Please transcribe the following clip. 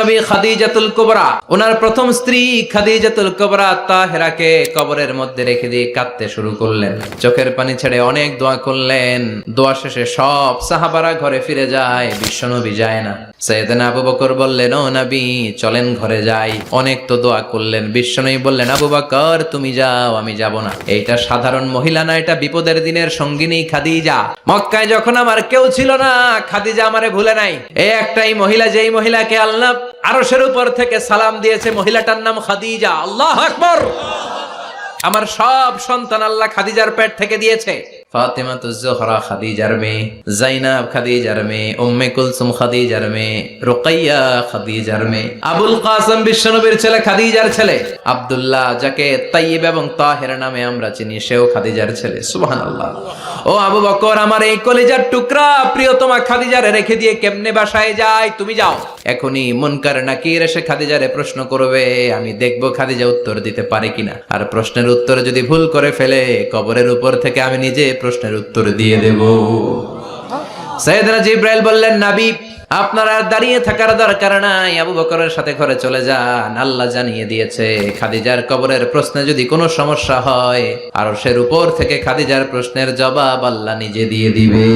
নবী খাদিজাতুল কুবরা, ওনার প্রথম স্ত্রী খাদিজাতুল কুবরা তাহেরাকে কবরের মধ্যে রেখে দিয়ে কাঁদতে শুরু করলেন, চোখের পানি ছেড়ে অনেক দোয়া করলেন। দোয়া শেষে সব সাহাবারা ঘরে ফিরে যায়, বিশ্বনবী যায় না। সাইয়েদনা আবু বকর বললেন, ও নবী চলেন ঘরে যাই। অনেক তো দোয়া করলেন, বিশ্বনবী বললেন, আবু বকর তুমি যাও, আমি যাব না। এইটা সাধারণ মহিলা না, এটা বিপদের দিনের সঙ্গিনী খাদিজা। মক্কায় যখন আমার কেউ ছিল না, খাদিজা আমারে ভুলে নাই। এই একটাই মহিলা, যেই মহিলাকে আল্লাহ আরশের উপর থেকে সালাম দিয়েছে, মহিলাটার নাম খাদিজা। আল্লাহু আকবার। আমার সব সন্তান আল্লাহ খাদিজার পেট থেকে দিয়েছে। ফাতেমাতুজ জোহরা খাদিজার মেয়ে, জাইনাব খাদিজার মেয়ে, উম্মে কুলসুম খাদিজার মেয়ে, রুকাইয়া খাদিজার মেয়ে, আবুল কাসেম বিশ্বনবীর ছেলে খাদিজার ছেলে, আব্দুল্লাহ যাকে তাইয়্যিব এবং তাহের নামে আমরা চিনি, সেও খাদিজার ছেলে। সুবহানাল্লাহ। ও আবু বকর, আমার এই কলিজার টুকরা প্রিয়তমা খাদিজারে রেখে দিয়ে কেমনে বাসায় যায়? তুমি যাও। এখনই মুনকার নাকির এসে খাদিজারে প্রশ্ন করবে, আমি দেখব খাদিজা উত্তর দিতে পারে কিনা। আর প্রশ্নের উত্তর যদি ভুল করে ফেলে, কবরের উপর থেকে আমি নিজে প্রশ্নের উত্তর দিয়ে দেব। সাইয়েদনা জিবরাইল বললেন, নবী আপনার আর দাঁড়িয়ে থাকার দরকার নাই, আবু বকরের সাথে ঘরে চলে যান। আল্লাহ জানিয়ে দিয়েছে, খাদিজার কবরের প্রশ্নে যদি কোনো সমস্যা হয়, আরশের উপর থেকে খাদিজার প্রশ্নের জবাব আল্লাহ নিজে দিয়ে দিবে।